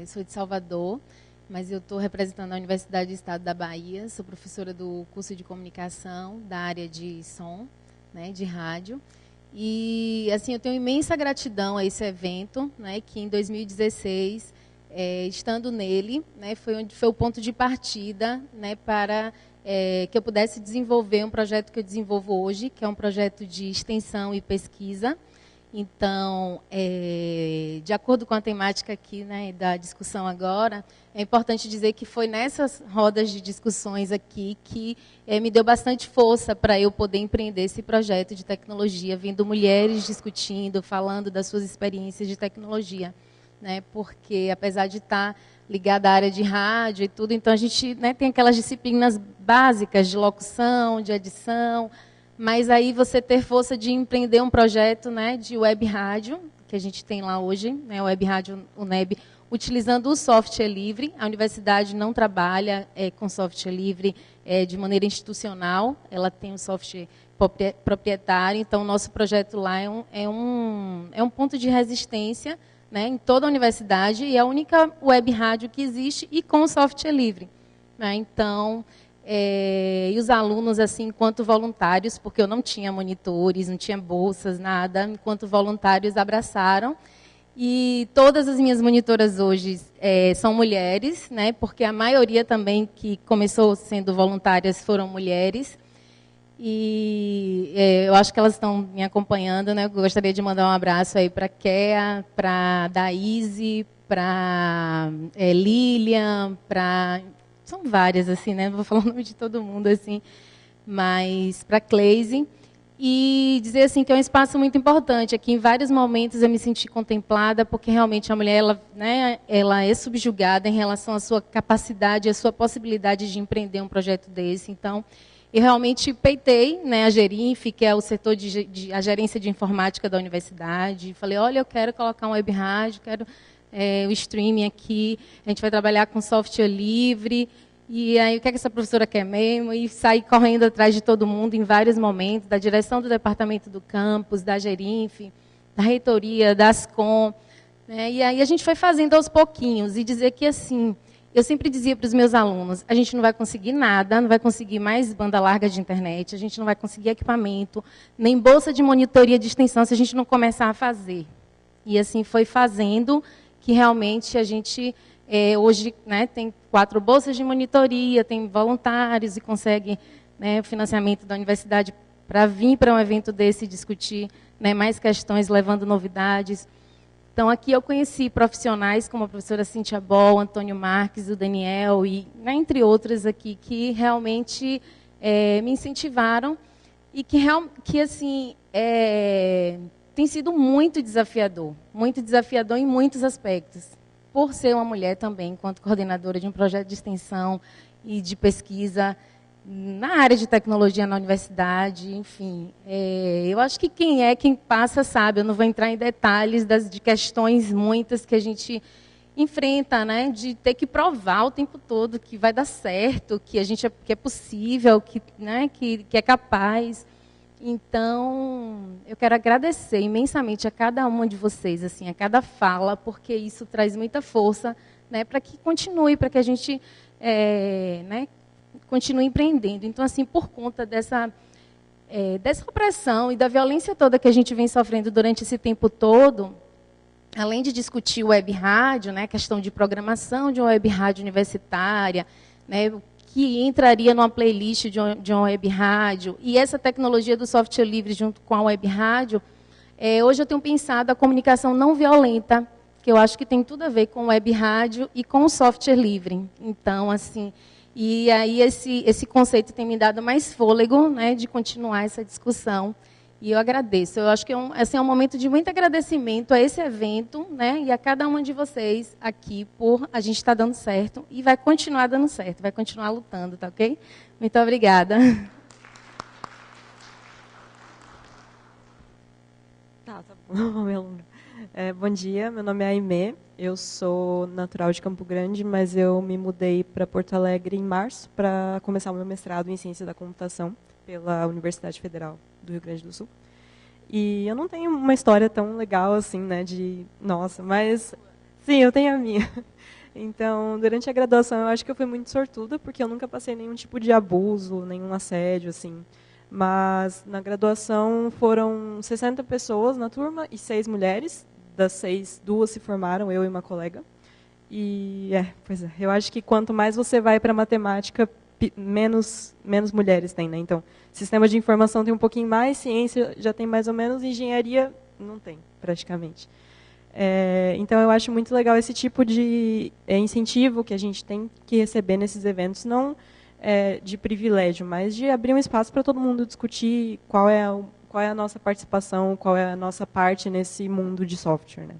sou de Salvador, mas eu estou representando a Universidade do Estado da Bahia. Sou professora do curso de comunicação da área de som, né, de rádio. E assim, eu tenho imensa gratidão a esse evento, né, que em 2016, estando nele, né, foi o ponto de partida, né, para que eu pudesse desenvolver um projeto que eu desenvolvo hoje, que é um projeto de extensão e pesquisa. Então, de acordo com a temática aqui, né, da discussão agora, é importante dizer que foi nessas rodas de discussões aqui que me deu bastante força para eu poder empreender esse projeto de tecnologia, vendo mulheres discutindo, falando das suas experiências de tecnologia, né, porque apesar de estar ligada à área de rádio e tudo, então a gente, né, tem aquelas disciplinas básicas de locução, de edição, mas aí você ter força de empreender um projeto, né, de web rádio, que a gente tem lá hoje, né, web rádio UNEB, utilizando o software livre. A universidade não trabalha com software livre de maneira institucional, ela tem um software proprietário, então o nosso projeto lá é um ponto de resistência, né, em toda a universidade, e é a única web rádio que existe e com software livre, né, então... e os alunos, assim, enquanto voluntários, porque eu não tinha monitores, não tinha bolsas, nada, enquanto voluntários abraçaram. E todas as minhas monitoras hoje são mulheres, né, porque a maioria também que começou sendo voluntárias foram mulheres. E eu acho que elas estão me acompanhando, né? Eu gostaria de mandar um abraço aí para a Kea, para a Daíse, para Lilian, para... São várias, assim, né? Não vou falar o nome de todo mundo, assim, mas para a Cleise. E dizer, assim, que é um espaço muito importante. Aqui, em vários momentos, eu me senti contemplada, porque realmente a mulher, ela é subjugada em relação à sua capacidade, à sua possibilidade de empreender um projeto desse. Então, eu realmente peitei, né, a Gerinf, que é o setor a gerência de informática da universidade. Falei, olha, eu quero colocar um web rádio, quero... o streaming aqui, a gente vai trabalhar com software livre, e aí o que essa professora quer mesmo? E sair correndo atrás de todo mundo em vários momentos, da direção do departamento do campus, da Gerinf, da reitoria, da Ascom, né? E aí a gente foi fazendo aos pouquinhos, e dizer que, assim, eu sempre dizia para os meus alunos, a gente não vai conseguir nada, não vai conseguir mais banda larga de internet, a gente não vai conseguir equipamento, nem bolsa de monitoria de extensão, se a gente não começar a fazer. E assim foi fazendo, que realmente a gente, hoje, né, tem 4 bolsas de monitoria, tem voluntários e consegue, né, o financiamento da universidade para vir para um evento desse discutir, né, mais questões, levando novidades. Então, aqui eu conheci profissionais como a professora Cíntia Boll, Antônio Marques, o Daniel, e, né, entre outras aqui, que realmente me incentivaram e que assim, tem sido muito desafiador em muitos aspectos, por ser uma mulher também, enquanto coordenadora de um projeto de extensão e de pesquisa na área de tecnologia na universidade, enfim. Eu acho que quem passa sabe, eu não vou entrar em detalhes de questões muitas que a gente enfrenta, né, de ter que provar o tempo todo que vai dar certo, que que é possível, né, que é capaz. Então, eu quero agradecer imensamente a cada uma de vocês, assim, a cada fala, porque isso traz muita força, né, para que continue, para que a gente né, continue empreendendo. Então, assim, por conta dessa opressão e da violência toda que a gente vem sofrendo durante esse tempo todo, além de discutir o web rádio, né, a questão de programação de uma web rádio universitária, né, que entraria numa playlist de uma web rádio, e essa tecnologia do software livre junto com a web rádio, hoje eu tenho pensado a comunicação não violenta, que eu acho que tem tudo a ver com web rádio e com o software livre. Então, assim, e aí esse conceito tem me dado mais fôlego, né, de continuar essa discussão. E eu agradeço. Eu acho que é um momento de muito agradecimento a esse evento, né, e a cada uma de vocês aqui por a gente estar dando certo e vai continuar dando certo, vai continuar lutando, tá ok? Muito obrigada. Tá bom, meu aluno. Bom dia, meu nome é Aimee, eu sou natural de Campo Grande, mas eu me mudei para Porto Alegre em março para começar o meu mestrado em Ciência da Computação pela Universidade Federal do Rio Grande do Sul. E eu não tenho uma história tão legal assim, né, nossa, mas sim, eu tenho a minha. Então, durante a graduação, eu acho que eu fui muito sortuda, porque eu nunca passei nenhum tipo de abuso, nenhum assédio, assim. Mas, na graduação, foram 60 pessoas na turma e 6 mulheres. Das 6, 2 se formaram, eu e uma colega. E, pois é, eu acho que quanto mais você vai para matemática, menos mulheres tem, né? Então, sistema de informação tem um pouquinho mais, ciência já tem mais ou menos, engenharia não tem, praticamente. Então, eu acho muito legal esse tipo de incentivo que a gente tem que receber nesses eventos, não de privilégio, mas de abrir um espaço para todo mundo discutir qual é a nossa participação, qual é a nossa parte nesse mundo de software, né?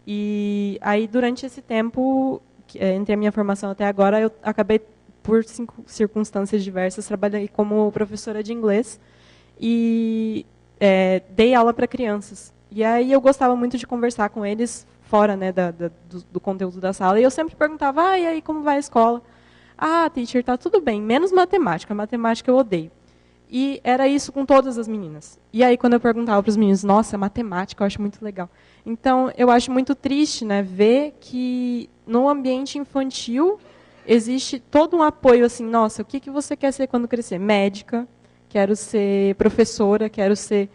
E aí, durante esse tempo, entre a minha formação até agora, eu acabei, por circunstâncias diversas, trabalhei como professora de inglês e dei aula para crianças. E aí eu gostava muito de conversar com eles fora, né, do conteúdo da sala. E eu sempre perguntava, e aí, como vai a escola? Teacher, tá tudo bem, menos matemática. Matemática eu odeio. E era isso com todas as meninas. E aí, quando eu perguntava para os meninos, nossa, matemática eu acho muito legal. Então, eu acho muito triste, né, ver que no ambiente infantil existe todo um apoio, assim, nossa, o que você quer ser quando crescer? Médica, quero ser professora, quero ser...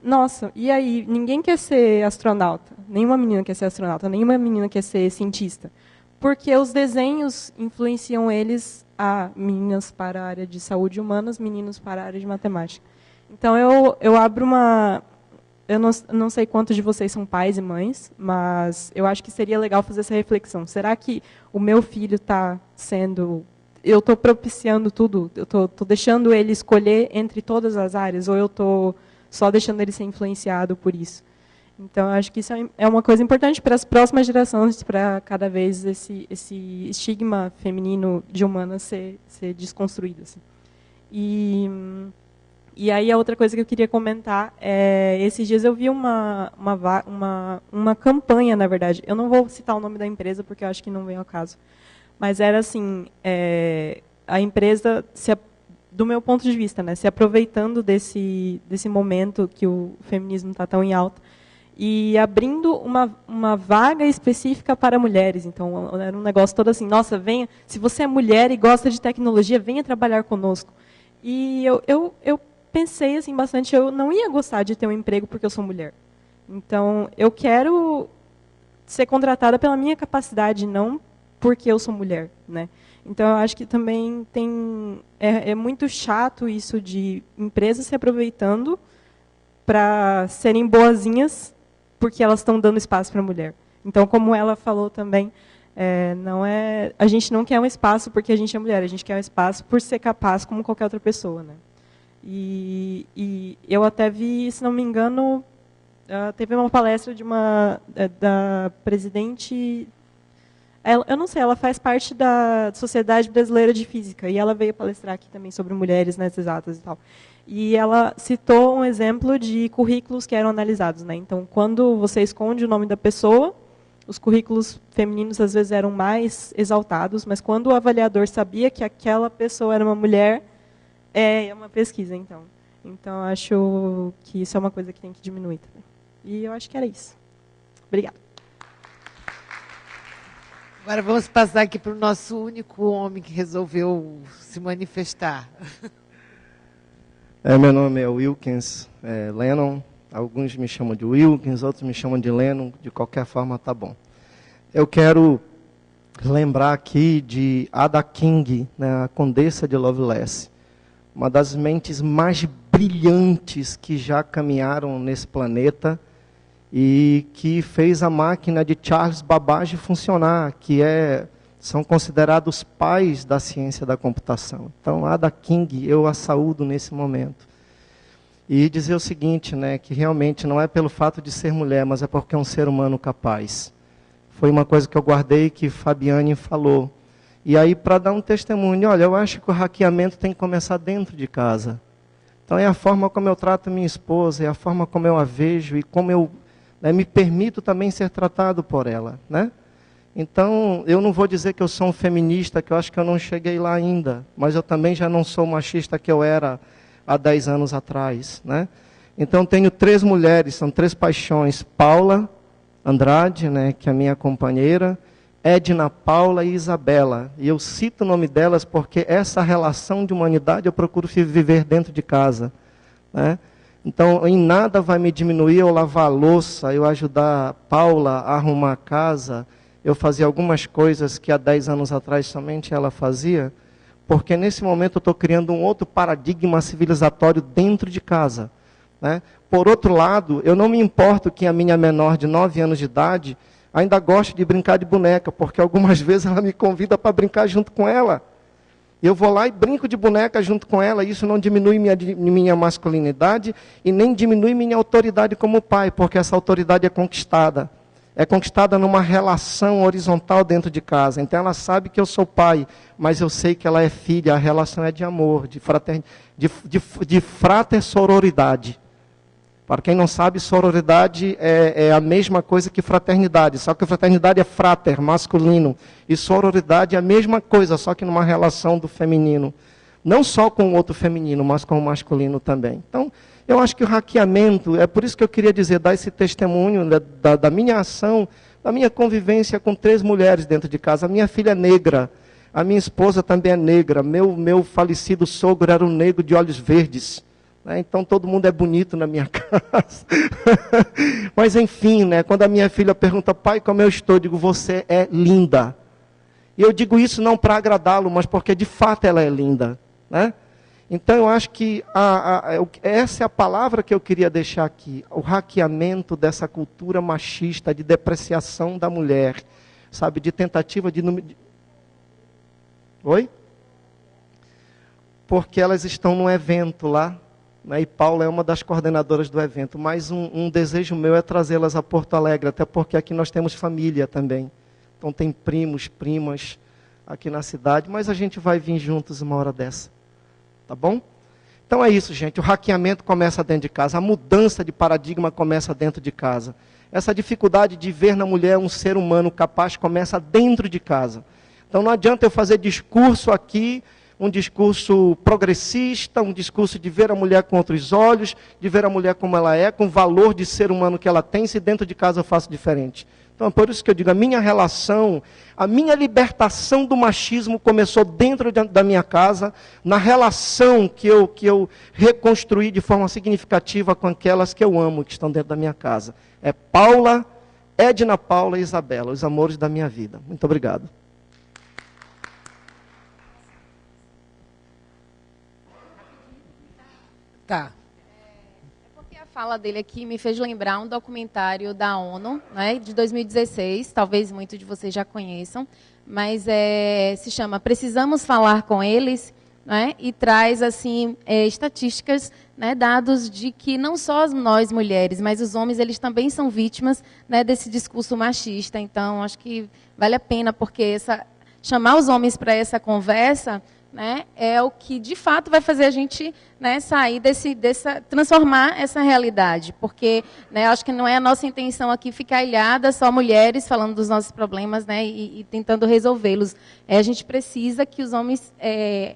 Nossa, e aí, ninguém quer ser astronauta. Nenhuma menina quer ser astronauta, nenhuma menina quer ser cientista. Porque os desenhos influenciam eles a meninas para a área de saúde humanas, meninos para a área de matemática. Então, eu abro uma... Eu não sei quantos de vocês são pais e mães, mas eu acho que seria legal fazer essa reflexão. Será que o meu filho está sendo... Eu estou propiciando tudo? Eu estou deixando ele escolher entre todas as áreas? Ou eu estou só deixando ele ser influenciado por isso? Então, eu acho que isso é uma coisa importante para as próximas gerações, para cada vez esse estigma feminino de humanas ser desconstruído. Assim. E aí, a outra coisa que eu queria comentar esses dias eu vi uma campanha, na verdade. Eu não vou citar o nome da empresa, porque eu acho que não vem ao caso. Mas era assim, a empresa, do meu ponto de vista, né, se aproveitando desse momento que o feminismo está tão em alta, e abrindo uma vaga específica para mulheres. Então, era um negócio todo assim, nossa, venha, se você é mulher e gosta de tecnologia, venha trabalhar conosco. E eu pensei assim bastante, eu não ia gostar de ter um emprego porque eu sou mulher. Então, eu quero ser contratada pela minha capacidade, não porque eu sou mulher, né? Então, eu acho que também é muito chato isso de empresas se aproveitando para serem boazinhas porque elas estão dando espaço para a mulher. Então, como ela falou também, a gente não quer um espaço porque a gente é mulher, a gente quer um espaço por ser capaz como qualquer outra pessoa, né? E eu até vi, se não me engano, teve uma palestra da presidente... Eu não sei, ela faz parte da Sociedade Brasileira de Física, e ela veio palestrar aqui também sobre mulheres nas exatas e tal. E ela citou um exemplo de currículos que eram analisados, né? Então, quando você esconde o nome da pessoa, os currículos femininos às vezes eram mais exaltados, mas quando o avaliador sabia que aquela pessoa era uma mulher, é uma pesquisa, então. Então, acho que isso é uma coisa que tem que diminuir também. E eu acho que era isso. Obrigada. Agora vamos passar aqui para o nosso único homem que resolveu se manifestar. Meu nome é Wilkins Lennon. Alguns me chamam de Wilkins, outros me chamam de Lennon. De qualquer forma, tá bom. Eu quero lembrar aqui de Ada King, né, a Condessa de Lovelace. Uma das mentes mais brilhantes que já caminharam nesse planeta e que fez a máquina de Charles Babbage funcionar, são considerados pais da ciência da computação. Então, Ada King, eu a saúdo nesse momento. E dizer o seguinte, né, que realmente não é pelo fato de ser mulher, mas é porque é um ser humano capaz. Foi uma coisa que eu guardei, que Fabiane falou. E aí, para dar um testemunho, olha, eu acho que o hackeamento tem que começar dentro de casa. Então, é a forma como eu trato minha esposa, é a forma como eu a vejo e como eu me permito também ser tratado por ela, né? Então, eu não vou dizer que eu sou um feminista, que eu acho que eu não cheguei lá ainda, mas eu também já não sou o machista que eu era há 10 anos atrás, né? Então, tenho 3 mulheres, são 3 paixões, Paula Andrade, né, que é a minha companheira, Edna Paula e Isabela. E eu cito o nome delas porque essa relação de humanidade eu procuro viver dentro de casa, né? Então, em nada vai me diminuir eu lavar a louça, eu ajudar a Paula a arrumar a casa, eu fazia algumas coisas que há 10 anos atrás somente ela fazia, porque nesse momento eu estou criando um outro paradigma civilizatório dentro de casa. né? Por outro lado, eu não me importo que a minha menor de 9 anos de idade ainda goste de brincar de boneca, porque algumas vezes ela me convida para brincar junto com ela. Eu vou lá e brinco de boneca junto com ela, isso não diminui minha masculinidade e nem diminui minha autoridade como pai, porque essa autoridade é conquistada. É conquistada numa relação horizontal dentro de casa. Então ela sabe que eu sou pai, mas eu sei que ela é filha, a relação é de amor, de frater sororidade. Para quem não sabe, sororidade é a mesma coisa que fraternidade, só que fraternidade é frater, masculino, e sororidade é a mesma coisa, só que numa relação do feminino. Não só com o outro feminino, mas com o masculino também. Então, eu acho que o hackeamento, é por isso que eu queria dizer, dar esse testemunho da minha ação, da minha convivência com 3 mulheres dentro de casa. A minha filha é negra, a minha esposa também é negra, meu falecido sogro era um negro de olhos verdes. Então todo mundo é bonito na minha casa. Mas enfim, né, quando a minha filha pergunta, pai, como eu estou? Eu digo, você é linda. E eu digo isso não para agradá-lo, mas porque de fato ela é linda. Né? Então eu acho que essa é a palavra que eu queria deixar aqui. O hackeamento dessa cultura machista de depreciação da mulher. Sabe, de tentativa de... Oi? Porque elas estão num evento lá. E Paula é uma das coordenadoras do evento, mas um desejo meu é trazê-las a Porto Alegre, até porque aqui nós temos família também. Então tem primos, primas aqui na cidade, mas a gente vai vir juntos uma hora dessa. Tá bom? Então é isso, gente. O hackeamento começa dentro de casa, a mudança de paradigma começa dentro de casa. Essa dificuldade de ver na mulher um ser humano capaz começa dentro de casa. Então não adianta eu fazer discurso aqui, um discurso progressista, um discurso de ver a mulher com outros olhos, de ver a mulher como ela é, com o valor de ser humano que ela tem, se dentro de casa eu faço diferente. Então é por isso que eu digo, a minha relação, a minha libertação do machismo começou dentro da minha casa, na relação que eu reconstruí de forma significativa com aquelas que eu amo, que estão dentro da minha casa. É Paula, Edna Paula e Isabela, os amores da minha vida. Muito obrigado. Tá. É porque a fala dele aqui me fez lembrar um documentário da ONU, né, de 2016, talvez muitos de vocês já conheçam, mas se chama Precisamos Falar com Eles, né, e traz assim estatísticas, né, dados de que não só nós mulheres, mas os homens eles também são vítimas, né, desse discurso machista. Então acho que vale a pena, porque chamar os homens para essa conversa, né, é o que de fato vai fazer a gente, né, sair transformar essa realidade, porque, né, acho que não é a nossa intenção aqui ficar ilhada, só mulheres falando dos nossos problemas, né, e tentando resolvê-los. A gente precisa que os homens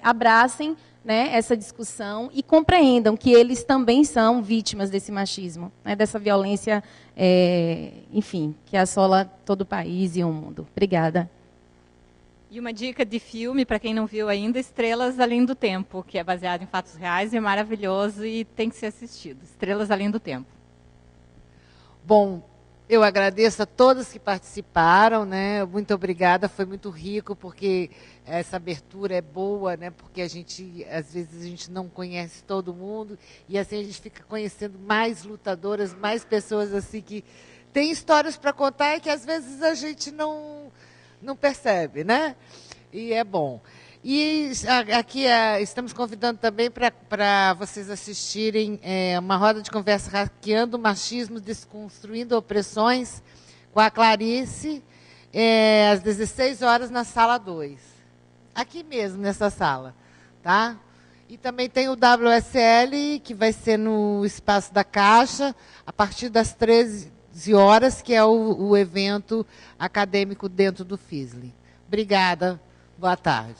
abracem, né, essa discussão e compreendam que eles também são vítimas desse machismo, né, dessa violência, enfim, que assola todo o país e o mundo. Obrigada. E uma dica de filme, para quem não viu ainda, Estrelas Além do Tempo, que é baseado em fatos reais e é maravilhoso e tem que ser assistido. Estrelas Além do Tempo. Bom, eu agradeço a todos que participaram, né? Muito obrigada, foi muito rico, porque essa abertura é boa, né? Porque às vezes a gente não conhece todo mundo, e assim a gente fica conhecendo mais lutadoras, mais pessoas assim que têm histórias para contar e que às vezes a gente não percebe, né? E é bom. E aqui estamos convidando também para vocês assistirem uma roda de conversa Hackeando o Machismo, Desconstruindo Opressões, com a Clarice, às 16 horas na sala 2. Aqui mesmo, nessa sala. Tá? E também tem o WSL, que vai ser no Espaço da Caixa, a partir das 13 horas, que é o evento acadêmico dentro do FISLE. Obrigada. Boa tarde.